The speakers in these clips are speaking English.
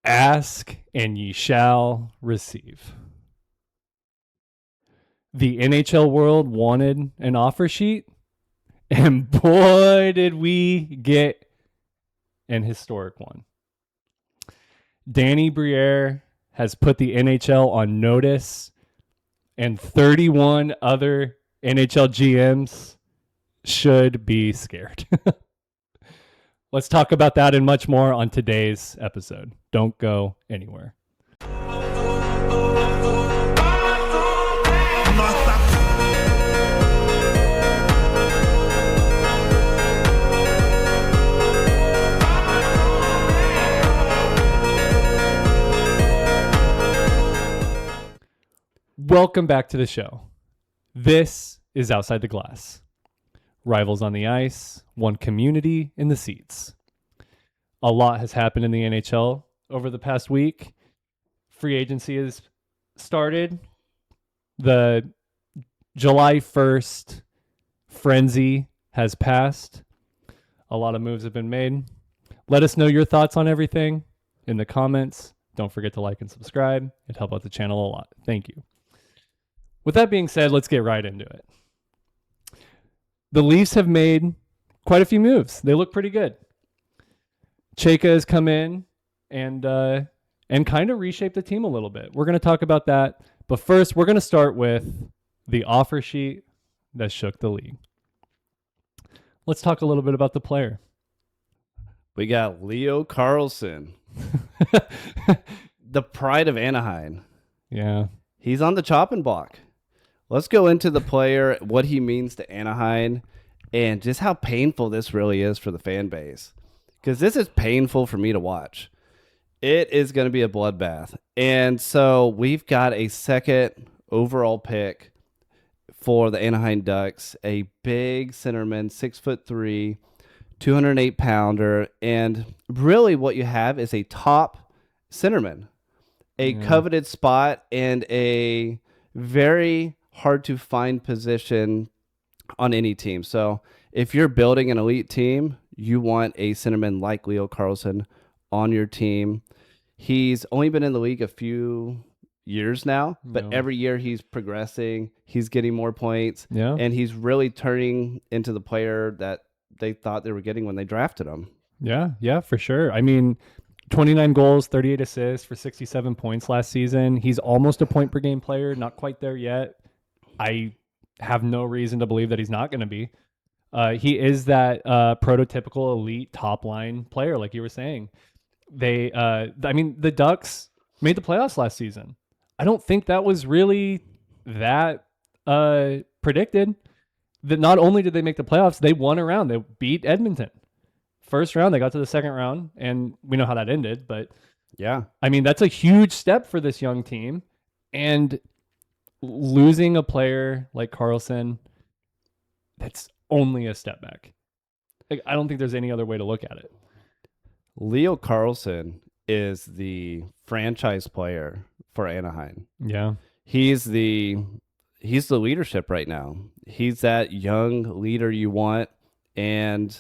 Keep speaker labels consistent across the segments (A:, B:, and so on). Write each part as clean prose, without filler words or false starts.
A: Ask and ye shall receive. The NHL world wanted an offer sheet, and boy, did we get an historic one. Danny Briere has put the NHL on notice, and 31 other NHL GMs should be scared. Let's talk about that and much more on today's episode. Don't go anywhere. Welcome back to the show. This is Outside the Glass. Rivals on the ice, one community in the seats. A lot has happened in the NHL over the past week. Free agency has started. The July 1st frenzy has passed. A lot of moves have been made. Let us know your thoughts on everything in the comments. Don't forget to like and subscribe. It helps out the channel a lot. Thank you. With that being said, let's get right into it. The Leafs have made quite a few moves. They look pretty good. Chayka has come in and kind of reshaped the team a little bit. We're going to talk about that. But first, we're going to start with the offer sheet that shook the league. Let's talk a little bit about the player.
B: We got Leo Carlsson, the pride of Anaheim.
A: Yeah.
B: He's on the chopping block. Let's go into the player, what he means to Anaheim, and just how painful this really is for the fan base. Because this is painful for me to watch. It is going to be a bloodbath. And so we've got a second overall pick for the Anaheim Ducks, a big centerman, 6'3", 208-pounder. And really what you have is a top centerman, a coveted spot, and a very hard to find position on any team. So if you're building an elite team, you want a centerman like Leo Carlsson on your team. He's only been in the league a few years now, but every year he's progressing. He's getting more points, and he's really turning into the player that they thought they were getting when they drafted him.
A: Yeah, for sure. I mean, 29 goals, 38 assists for 67 points last season. He's almost a point per game player, not quite there yet. I have no reason to believe that he's not going to be. He is that prototypical elite top line player, like you were saying. The Ducks made the playoffs last season. I don't think that was really that predicted. That not only did they make the playoffs, they won a round. They beat Edmonton. First round, they got to the second round, and we know how that ended. But
B: yeah,
A: I mean, that's a huge step for this young team. And losing a player like Carlsson, that's only a step back. I don't think there's any other way to look at it.
B: Leo Carlsson is the franchise player for Anaheim.
A: Yeah.
B: He's the leadership right now. He's that young leader you want. And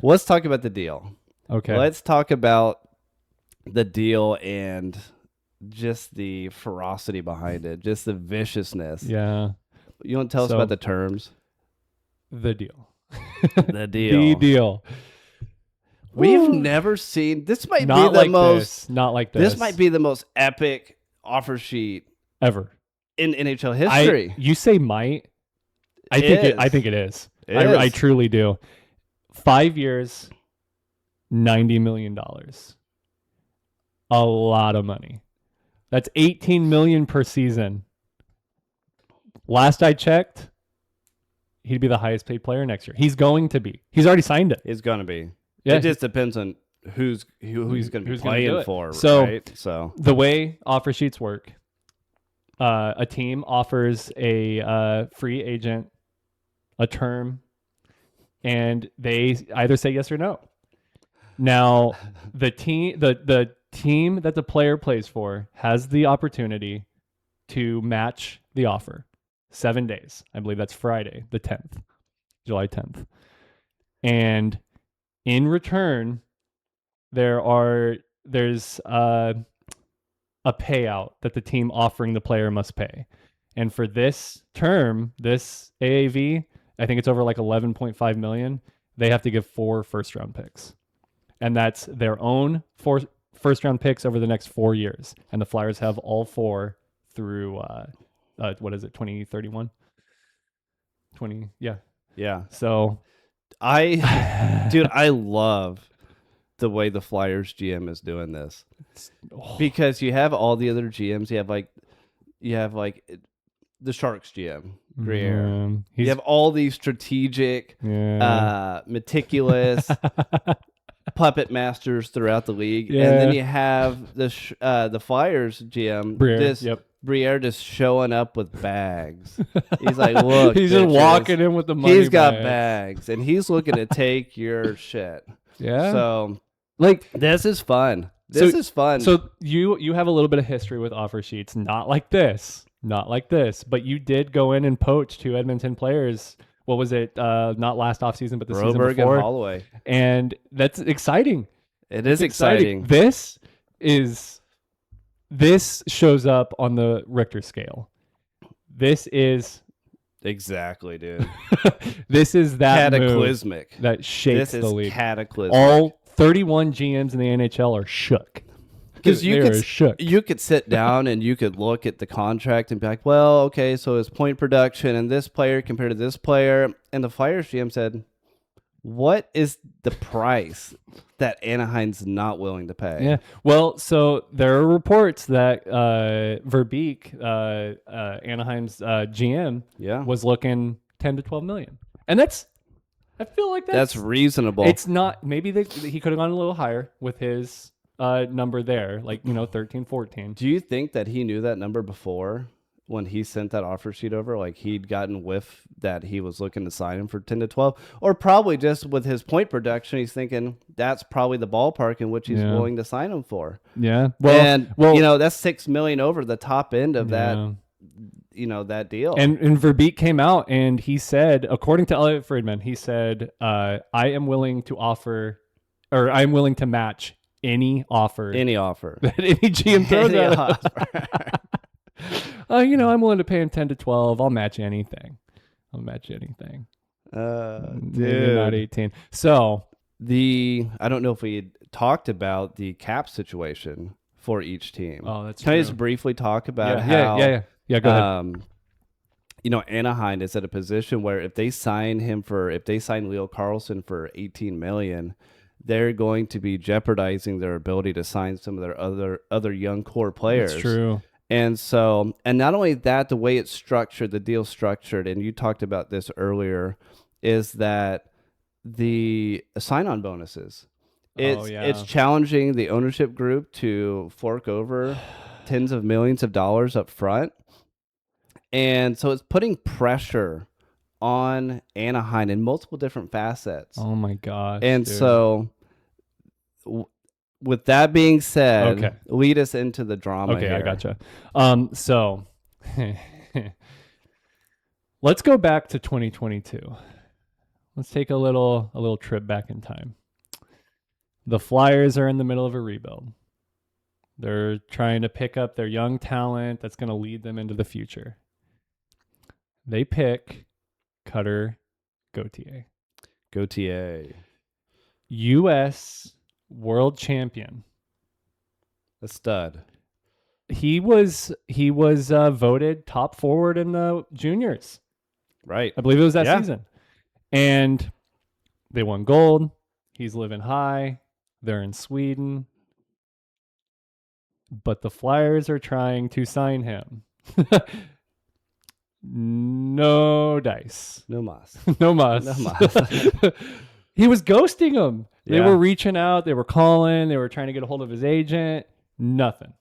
B: let's talk about the deal.
A: Okay.
B: Let's talk about the deal and just the ferocity behind it, just the viciousness.
A: Yeah.
B: You want to tell us about the terms?
A: The deal.
B: The deal.
A: The deal.
B: We've never seen this. Might
A: not
B: be the
A: like
B: most
A: this. Not like this.
B: This might be the most epic offer sheet
A: ever
B: in NHL history.
A: You say might. I think it is. I truly do. 5 years, $90 million. A lot of money. That's $18 million per season. Last I checked, he'd be the highest paid player next year. He's going to be. He's already signed it.
B: He's going to be.
A: Yeah.
B: It just depends on who he's going to be playing for.
A: So,
B: right? So
A: the way offer sheets work, a team offers a free agent a term, and they either say yes or no. Now, the team that the player plays for has the opportunity to match the offer. 7 days. I believe that's Friday, the 10th, July 10th. And In return, there's a payout that the team offering the player must pay. And for this term, this AAV, I think it's over like 11.5 million. They have to give 4 first-round picks. And that's their own 4 first-round picks over the next 4 years. And the Flyers have all 4 through, what is it, 2031? 20, yeah.
B: Yeah.
A: So,
B: Dude, I love the way the Flyers GM is doing this. Because you have all the other GMs. You have like the Sharks GM, Briere. You have all these strategic, meticulous puppet masters throughout the league, and then you have the Flyers GM, Briere, just showing up with bags. He's like, look,
A: he's just walking in with the money.
B: He's got bags, and he's looking to take your shit.
A: Yeah.
B: So, like, this is fun. This is fun.
A: So you have a little bit of history with offer sheets, not like this, but you did go in and poach 2 Edmonton players. What was it? Not last offseason, but the season before.
B: And Holloway.
A: And that's exciting.
B: It is exciting.
A: This shows up on the Richter scale. This is
B: exactly, dude.
A: This is that
B: cataclysmic
A: move that shakes the league.
B: Cataclysmic.
A: All 31 GMs in the NHL are shook.
B: Because you could sit down and you could look at the contract and be like, well, okay, so his point production and this player compared to this player. And the Flyers GM said, what is the price that Anaheim's not willing to pay?
A: Yeah. Well, so there are reports that Verbeek, Anaheim's GM, was looking 10 to 12 million. And I feel like that's
B: reasonable.
A: It's not, maybe he could have gone a little higher with his number there, like, 13, 14.
B: Do you think that he knew that number before when he sent that offer sheet over? Like, he'd gotten whiff that he was looking to sign him for 10 to 12? Or probably just with his point production, he's thinking that's probably the ballpark in which he's willing to sign him for.
A: Yeah.
B: Well, that's $6 million over the top end of that. That deal.
A: And Verbeek came out and he said, according to Elliot Friedman, he said, I am willing to match any offer that any GM throws at us. I'm willing to pay him 10 to 12. I'll match anything. Maybe not 18. So
B: I don't know if we had talked about the cap situation for each team.
A: Oh, that's
B: Can
A: true.
B: I just briefly talk about
A: Yeah, go ahead.
B: Anaheim is at a position where if they sign Leo Carlsson for $18 million, they're going to be jeopardizing their ability to sign some of their other young core players.
A: That's true.
B: And so, and not only that, the way it's structured, the deal's structured, and you talked about this earlier, is that the sign-on bonuses. It's challenging the ownership group to fork over tens of millions of dollars up front. And so it's putting pressure on Anaheim in multiple different facets.
A: Oh my gosh.
B: And so with that being said, lead us into the drama here.
A: I gotcha. So let's go back to 2022. Let's take a little trip back in time. The Flyers are in the middle of a rebuild. They're trying to pick up their young talent that's going to lead them into the future. They pick Cutter Gauthier. U.S. world champion.
B: A stud.
A: He was voted top forward in the juniors.
B: Right.
A: I believe it was that season. And they won gold. He's living high. They're in Sweden. But the Flyers are trying to sign him. No dice.
B: No mas.
A: No mas. He was ghosting them. They were reaching out. They were calling. They were trying to get a hold of his agent. Nothing.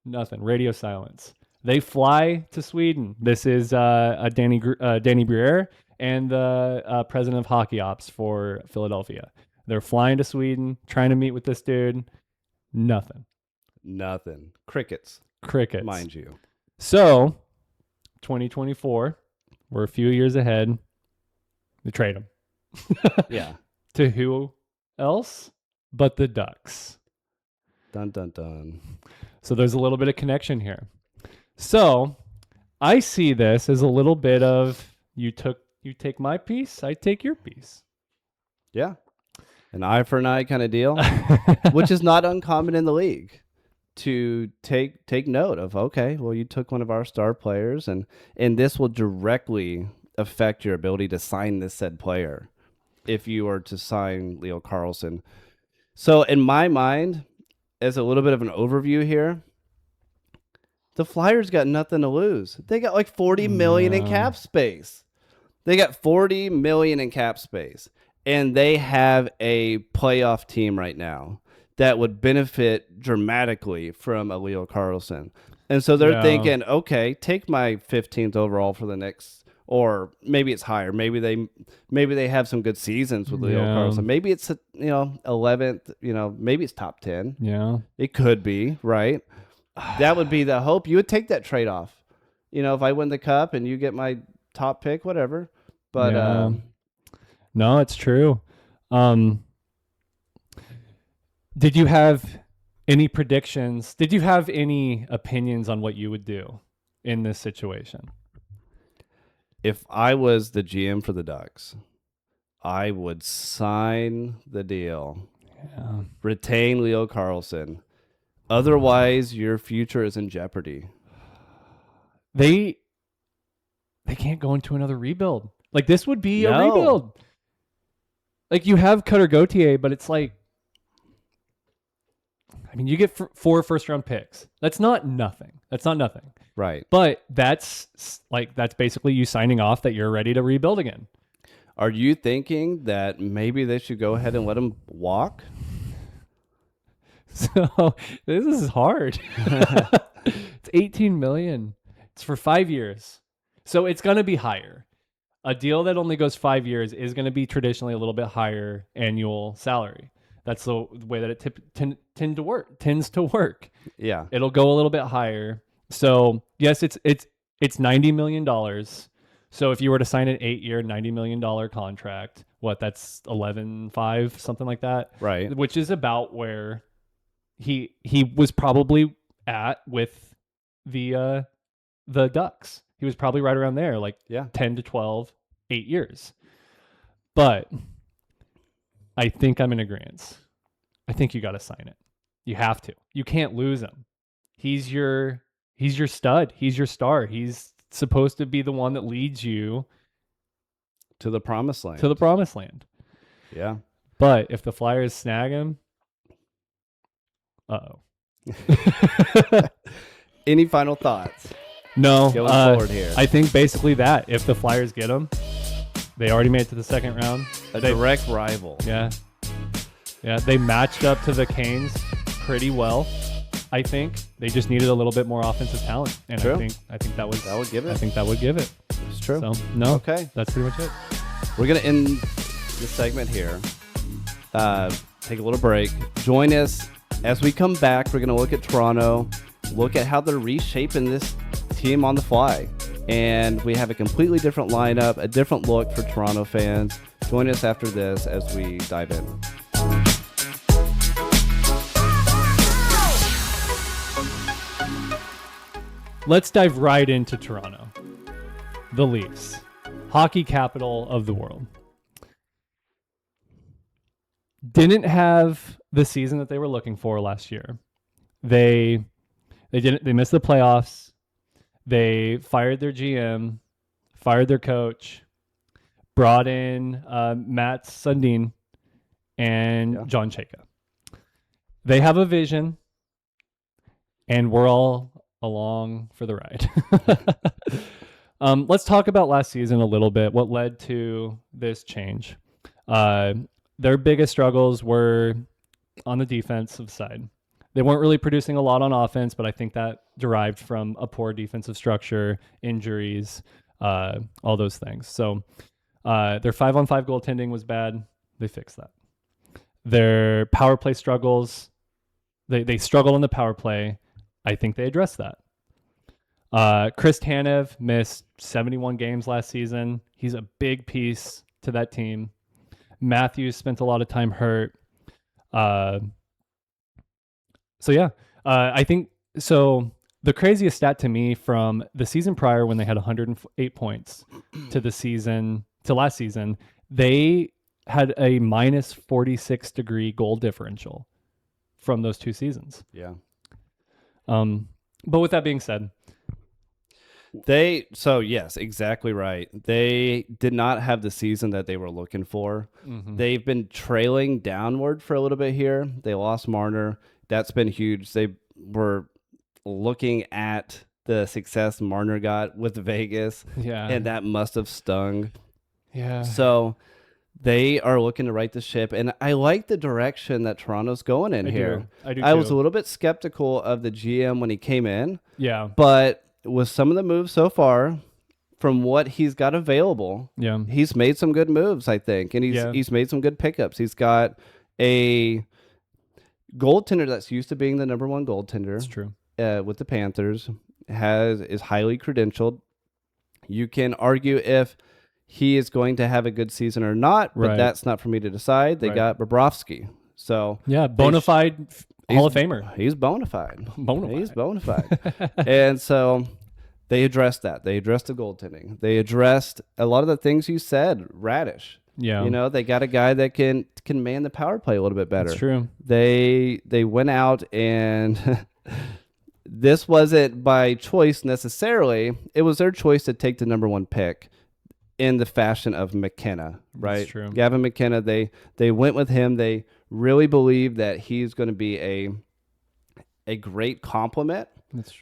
A: Radio silence. They fly to Sweden. This is Danny Briere and the president of hockey ops for Philadelphia. They're flying to Sweden, trying to meet with this dude. Nothing. Crickets.
B: Mind you.
A: So, 2024, we're a few years ahead. They trade him.
B: Yeah.
A: To who? else but the Ducks.
B: Dun, dun, dun.
A: So there's a little bit of connection here. So I see this as a little bit of you take my piece, I take your piece.
B: Yeah. An eye for an eye kind of deal, which is not uncommon in the league. To take note of, okay, well, you took one of our star players, and this will directly affect your ability to sign this said player if you are to sign Leo Carlsson. So in my mind, as a little bit of an overview here, the Flyers got nothing to lose. They got like $40 million in cap space. They got $40 million in cap space, and they have a playoff team right now that would benefit dramatically from a Leo Carlsson. And so they're thinking, okay, take my 15th overall for the next, or maybe it's higher. Maybe they have some good seasons with Leo Carlsson. Maybe it's 11th, maybe it's top 10.
A: Yeah.
B: It could be, right? That would be the hope. You would take that trade-off. If I win the cup and you get my top pick, whatever. But
A: no, it's true. Did you have any predictions? Did you have any opinions on what you would do in this situation?
B: If I was the GM for the Ducks, I would sign the deal.
A: Yeah.
B: Retain Leo Carlsson. Otherwise, your future is in jeopardy.
A: They can't go into another rebuild. Like, this would be a rebuild. Like, you have Cutter Gauthier, but it's like, I mean, you get 4 first-round picks. That's not nothing.
B: Right.
A: But that's basically you signing off that you're ready to rebuild again.
B: Are you thinking that maybe they should go ahead and let him walk?
A: So this is hard. It's $18 million. It's for 5 years. So it's going to be higher. A deal that only goes 5 years is going to be traditionally a little bit higher annual salary. That's the way that it tends to work.
B: Yeah.
A: It'll go a little bit higher. So yes, it's $90 million. So if you were to sign an 8-year, $90 million contract, that's 11.5, something like that.
B: Right.
A: Which is about where he was probably at with the Ducks. He was probably right around there, 10 to 12, 8 years. But I think I'm in agreement. I think you got to sign it. You have to. You can't lose him. He's your stud. He's your star. He's supposed to be the one that leads you
B: to the promised land. Yeah.
A: But if the Flyers snag him, uh-oh.
B: Any final thoughts?
A: No.
B: Going forward here.
A: I think basically that. If the Flyers get him, they already made it to the second round.
B: A direct rival.
A: Yeah. Yeah. They matched up to the Canes pretty well. I think they just needed a little bit more offensive talent, and
B: true.
A: I think that would give it.
B: I think that would give it. It's true.
A: So no,
B: okay,
A: that's pretty much it.
B: We're gonna end this segment here. Take a little break. Join us as we come back. We're gonna look at Toronto, look at how they're reshaping this team on the fly, and we have a completely different lineup, a different look for Toronto fans. Join us after this as we dive in.
A: Let's dive right into Toronto. The Leafs, hockey capital of the world. Didn't have the season that they were looking for last year. They missed the playoffs. They fired their GM, fired their coach, brought in Matt Sundin and John Chayka. They have a vision, and we're all along for the ride. Let's talk about last season a little bit, what led to this change. Their biggest struggles were on the defensive side. They weren't really producing a lot on offense, but I think that derived from a poor defensive structure, injuries, all those things. So their 5-on-5 goaltending was bad. They fixed that. Their power play struggles, they struggled on the power play. I think they addressed that. Chris Tanev missed 71 games last season. He's a big piece to that team. Matthews spent a lot of time hurt. Uh, so yeah, I think so. The craziest stat to me from the season prior, when they had 108 points, to last season, they had a minus 46-degree goal differential from those two seasons.
B: Yeah.
A: But with that being said,
B: Yes, exactly right. They did not have the season that they were looking for. They've been trailing downward for a little bit here. They lost Marner. That's been huge. They were looking at the success Marner got with Vegas, and that must have stung.
A: Yeah.
B: So they are looking to right the ship, and I like the direction that Toronto's going in here. I was a little bit skeptical of the GM when he came in.
A: Yeah.
B: But with some of the moves so far, from what he's got available, he's made some good moves, I think, and he's made some good pickups. He's got a goaltender that's used to being the number one goaltender.
A: That's true.
B: With the Panthers, is highly credentialed. You can argue if he is going to have a good season or not, but that's not for me to decide. They got Bobrovsky. So
A: bona fide Hall of Famer.
B: He's bona fide. He's bona fide. And so they addressed that. They addressed the goaltending. They addressed a lot of the things you said. Radish.
A: Yeah.
B: They got a guy that can man the power play a little bit better.
A: That's true.
B: They went out and this wasn't by choice necessarily. It was their choice to take the number one pick in the fashion of McKenna, right?
A: That's true.
B: Gavin McKenna, they went with him. They really believe that he's going to be a great complement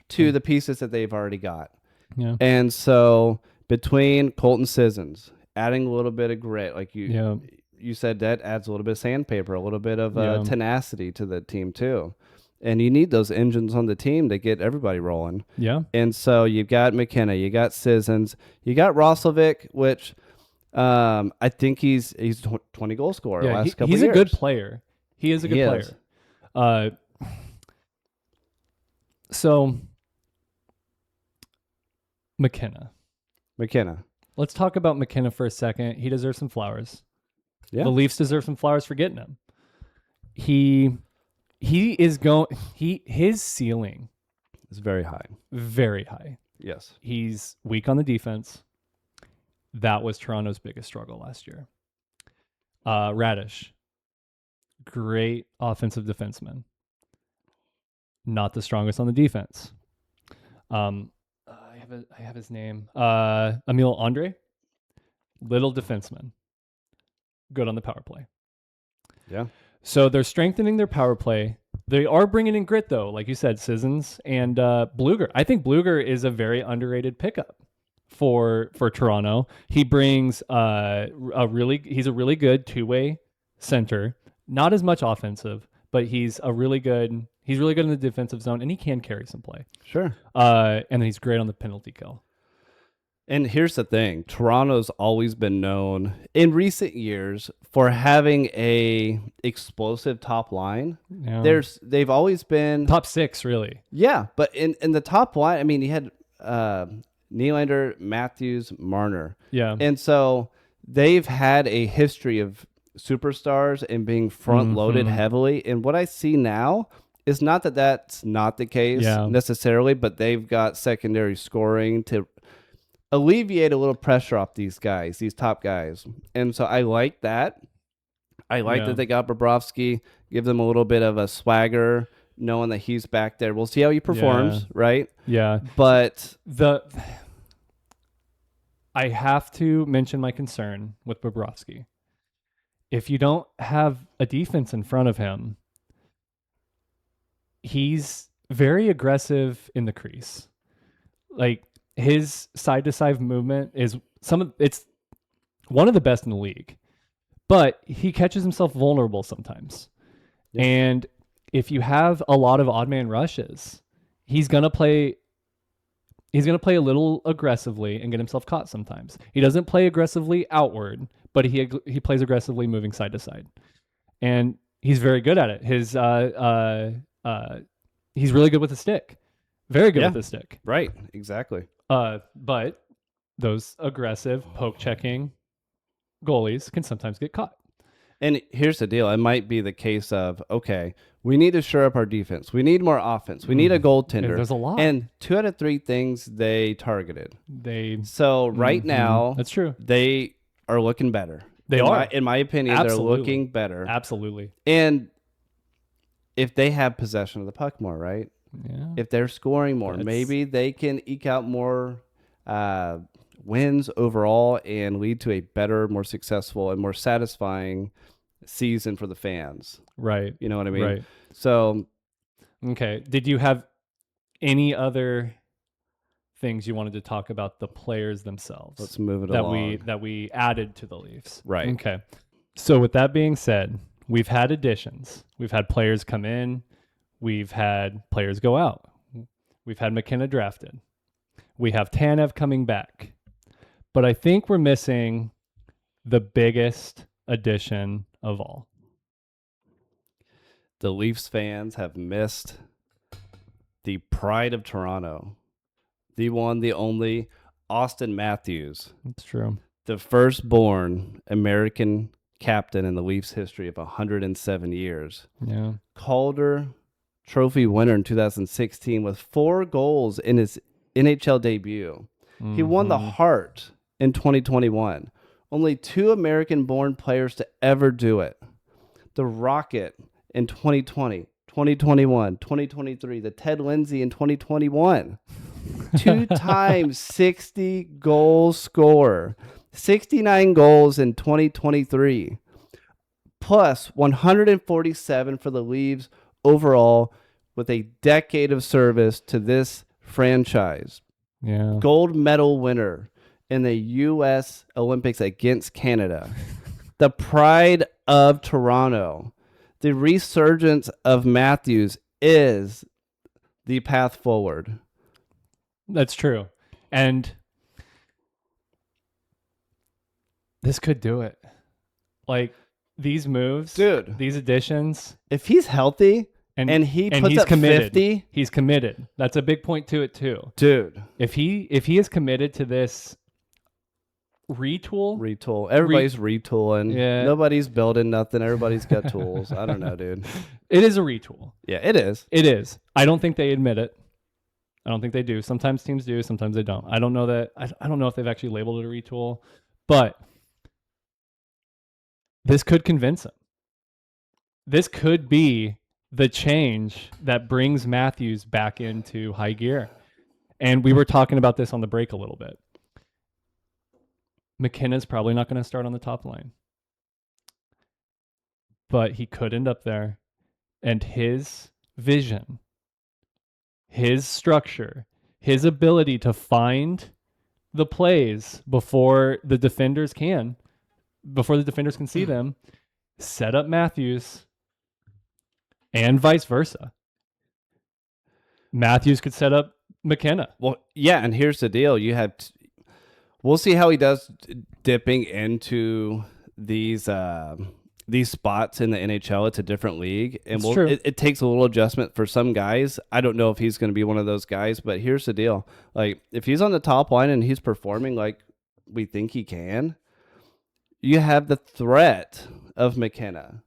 B: to the pieces that they've already got.
A: Yeah.
B: And so between Colton Sissons, adding a little bit of grit, like you said, that adds a little bit of sandpaper, a little bit of tenacity to the team too. And you need those engines on the team to get everybody rolling.
A: Yeah.
B: And so you've got McKenna, you got Sissons, you got Roslovic, which I think he's 20 goal scorer last couple of years.
A: He's a good player. He is a good player. So McKenna. Let's talk about McKenna for a second. He deserves some flowers. Yeah. The Leafs deserve some flowers for getting him. His ceiling
B: is very high.
A: Very high.
B: Yes.
A: He's weak on the defense. That was Toronto's biggest struggle last year. Radish, great offensive defenseman. Not the strongest on the defense. I have his name. Emile Andre, little defenseman. Good on the power play.
B: Yeah.
A: So they're strengthening their power play. They are bringing in grit, though, like you said, Sissons and Bluger. I think Bluger is a very underrated pickup for Toronto. He brings he's a really good two-way center. Not as much offensive, but he's really good in the defensive zone, and he can carry some play.
B: Sure.
A: And then he's great on the penalty kill.
B: And here's the thing. Toronto's always been known in recent years for having a explosive top line. Yeah. They've always been
A: top six, really.
B: Yeah, but in the top line, I mean, you had Nylander, Matthews, Marner.
A: Yeah.
B: And so they've had a history of superstars and being front-loaded heavily. And what I see now is not that that's not the case necessarily, but they've got secondary scoring to alleviate a little pressure off these guys, these top guys. And so I like that. I like that they got Bobrovsky, give them a little bit of a swagger, knowing that he's back there. We'll see how he performs, right?
A: Yeah.
B: But
A: I have to mention my concern with Bobrovsky. If you don't have a defense in front of him, he's very aggressive in the crease. Like, his side-to-side movement it's one of the best in the league, but he catches himself vulnerable sometimes. Yep. And if you have a lot of odd man rushes, he's gonna play a little aggressively and get himself caught sometimes. He doesn't play aggressively outward, but he plays aggressively moving side to side, and he's very good at it. He's really good with the stick. Very good with the stick.
B: Right, exactly.
A: But those aggressive poke checking goalies can sometimes get caught.
B: And here's the deal. It might be the case of, okay, we need to shore up our defense. We need more offense. We need a goaltender.
A: There's a lot.
B: And 2 out of 3 things they targeted.
A: They
B: So right now,
A: that's true.
B: they are looking better.
A: They are.
B: In my opinion,
A: Absolutely.
B: they're looking better.
A: Absolutely.
B: And if they have possession of the puck more, right?
A: Yeah.
B: If they're scoring more, maybe they can eke out more wins overall and lead to a better, more successful, and more satisfying season for the fans.
A: Right.
B: You know what I mean?
A: Right.
B: So,
A: okay. Did you have any other things you wanted to talk about the players themselves?
B: let's move it
A: that
B: along.
A: we added to the Leafs.
B: Right.
A: Okay. So with that being said, we've had additions. We've had players come in. We've had players go out. We've had McKenna drafted. We have Tanev coming back. But I think we're missing the biggest addition of all.
B: The Leafs fans have missed the pride of Toronto, the one, the only, Austin Matthews,
A: That's true.
B: the firstborn American captain in the Leafs history of 107 years.
A: Yeah.
B: Calder Trophy winner in 2016 with 4 goals in his NHL debut. He won the Hart in 2021. Only 2 American-born players to ever do it. The Rocket in 2020, 2021, 2023. The Ted Lindsay in 2021. 2-time 60-goal scorer. 69 goals in 2023. Plus 147 for the Leafs overall, with a decade of service to this franchise.
A: Yeah.
B: Gold medal winner in the U.S. Olympics against Canada. The pride of Toronto. The resurgence of Matthews is the path forward.
A: That's true. And this could do it. Like these moves,
B: Dude,
A: these additions,
B: if he's healthy and he puts
A: he's
B: up
A: committed.
B: 50,
A: He's committed. That's a big point to it too.
B: dude,
A: If he is committed to this
B: retool. Everybody's retooling.
A: Yeah.
B: Nobody's building nothing. Everybody's got tools. I don't know, dude.
A: it is a retool.
B: Yeah, it is.
A: It is. I don't think they admit it. I don't think they do. Sometimes teams do, sometimes they don't. I don't know that. I don't know if they've actually labeled it a retool, but this could convince him. This could be the change that brings Matthews back into high gear. And we were talking about this on the break a little bit. McKenna's probably not going to start on the top line, but he could end up there. And his vision, his structure, his ability to find the plays before the defenders can see them, set up Matthews, and vice versa. Matthews could set up McKenna.
B: Well, yeah, and here's the deal. You have we'll see how he does dipping into these spots in the NHL. It's a different league, and it takes a little adjustment for some guys. I don't know if he's going to be one of those guys, but here's the deal. Like, if he's on the top line and he's performing like we think he can, you have the threat of McKenna.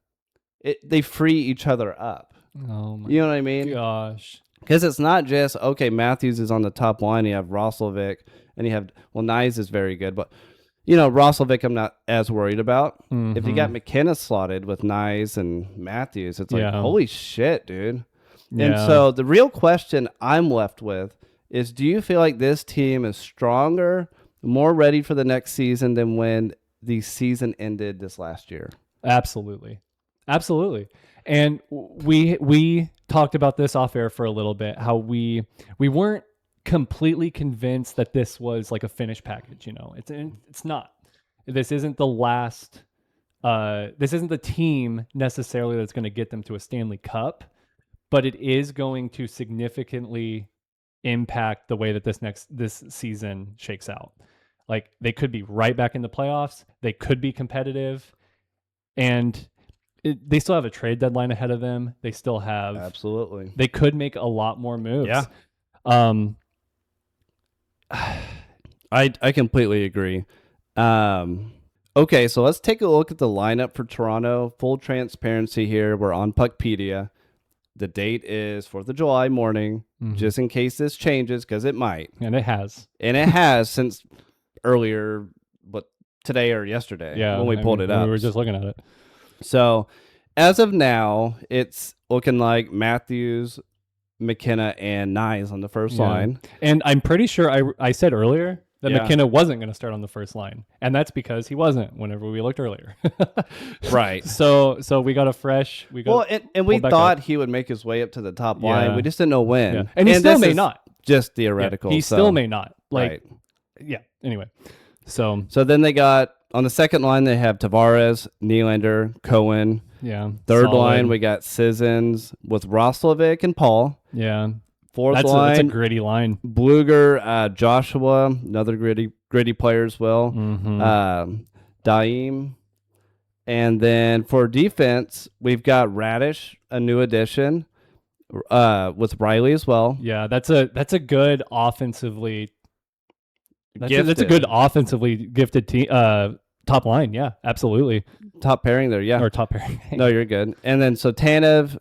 B: They free each other up.
A: Oh my
B: You know what I mean?
A: gosh.
B: Because it's not just, okay, Matthews is on the top line, you have Roslovic, and you have, Nyes is very good, but, Roslovic I'm not as worried about.
A: Mm-hmm.
B: If you got McKenna slotted with Nyes and Matthews, it's like, holy shit, dude.
A: Yeah.
B: And so the real question I'm left with is, do you feel like this team is stronger, more ready for the next season than when the season ended this last year?
A: Absolutely. And we talked about this off air for a little bit, how we weren't completely convinced that this was like a finished package. It's not. This isn't the last. This isn't the team necessarily that's going to get them to a Stanley Cup, but it is going to significantly impact the way that this season shakes out. Like, they could be right back in the playoffs. They could be competitive, and they still have a trade deadline ahead of them. They still have
B: Absolutely.
A: They could make a lot more moves.
B: Yeah. I completely agree. Okay, so let's take a look at the lineup for Toronto. Full transparency here. We're on Puckpedia. The date is 4th of July morning, just in case this changes, because it might.
A: And it has.
B: And it has since earlier, today or yesterday when we pulled it up.
A: We were just looking at it.
B: So as of now, it's looking like Matthews, McKenna, and Nyes on the first line.
A: And I'm pretty sure I said earlier that
B: Yeah.
A: McKenna wasn't going to start on the first line. And that's because he wasn't whenever we looked earlier.
B: Right.
A: So we got a fresh. We
B: thought he would make his way up to the top line. We just didn't know when.
A: Yeah. And he still
B: this
A: may
B: is
A: not.
B: Just theoretical.
A: He still may not.
B: Right.
A: Yeah. Anyway. So
B: then they got, on the second line, they have Tavares, Nylander, Cohen.
A: yeah.
B: Third
A: solid.
B: line, we got Sissons with Roslovic and Paul.
A: Yeah.
B: Fourth
A: That's
B: line,
A: a gritty line.
B: Bluger, Joshua, another gritty player as well.
A: Mm-hmm.
B: Daim. And then for defense, we've got Radish, a new addition, with Riley as well.
A: Yeah, that's a good offensively. That's a
B: Gifted.
A: good offensively gifted team. Top line, yeah, absolutely.
B: Top pairing there, yeah.
A: Or top pairing.
B: No, you're good. And then so Tanev,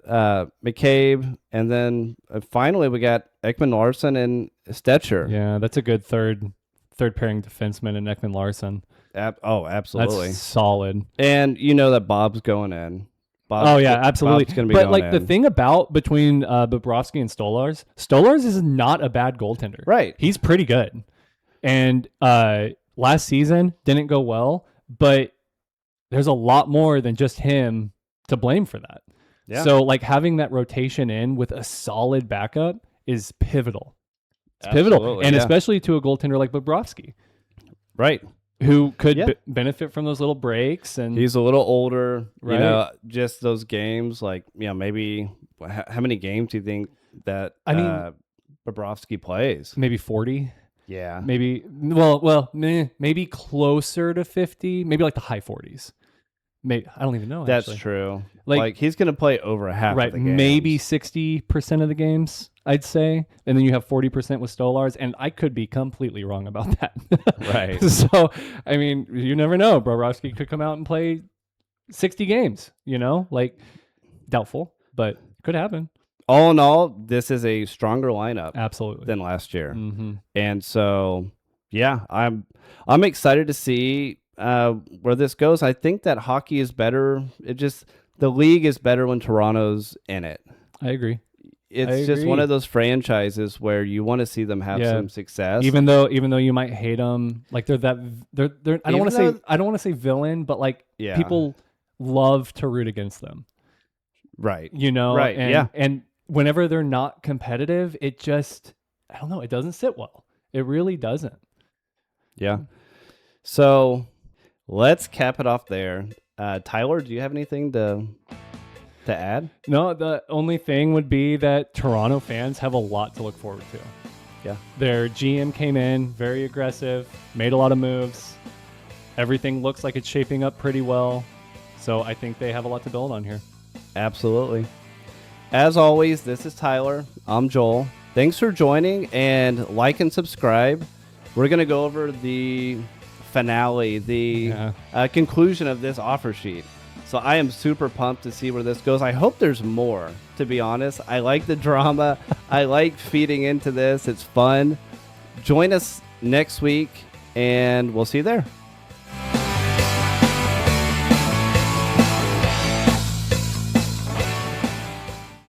B: McCabe, and then finally we got Ekman Larson and Stetcher.
A: Yeah, that's a good third pairing defenseman in Ekman Larson.
B: Absolutely.
A: That's solid.
B: And you know that Bob's going in.
A: Absolutely.
B: Bob's gonna be
A: but
B: going
A: like
B: in.
A: the thing about between Bobrovsky and Stolars is not a bad goaltender.
B: Right.
A: He's pretty good. And last season didn't go well, but there's a lot more than just him to blame for that.
B: Yeah.
A: So like having that rotation in with a solid backup is pivotal. It's pivotal. And especially to a goaltender like Bobrovsky.
B: Right.
A: Who could benefit from those little breaks. And
B: he's a little older,
A: right?
B: You know, just those games, like, maybe how many games do you think that Bobrovsky plays?
A: Maybe 40.
B: Yeah.
A: Maybe, maybe closer to 50, maybe like the high 40s. Maybe, I don't even know.
B: That's
A: actually.
B: true. Like he's going to play over half of the games.
A: Maybe 60% of the games, I'd say. And then you have 40% with Stolars. And I could be completely wrong about that.
B: Right.
A: So, I mean, you never know. Bobrovsky could come out and play 60 games, like doubtful, but could happen.
B: All in all, this is a stronger lineup
A: absolutely
B: than last year.
A: Mm-hmm.
B: And so, yeah, I'm excited to see where this goes. I think that hockey is better. The league is better when Toronto's in it.
A: I agree.
B: It's just one of those franchises where you want to see them have some success.
A: Even though you might hate them, like they're I don't want to say villain, but like people love to root against them.
B: Right.
A: Right.
B: And,
A: and whenever they're not competitive, it just, I don't know, it doesn't sit well. It really doesn't.
B: Yeah. So let's cap it off there. Tyler, do you have anything to add?
A: No, the only thing would be that Toronto fans have a lot to look forward to.
B: Yeah.
A: Their GM came in very aggressive, made a lot of moves. Everything looks like it's shaping up pretty well. So I think they have a lot to build on here.
B: Absolutely. As always, this is Tyler. I'm Joel. Thanks for joining, and like and subscribe. We're going to go over the finale, the conclusion of this offer sheet. So I am super pumped to see where this goes. I hope there's more, to be honest. I like the drama. I like feeding into this. It's fun. Join us next week, and we'll see you there.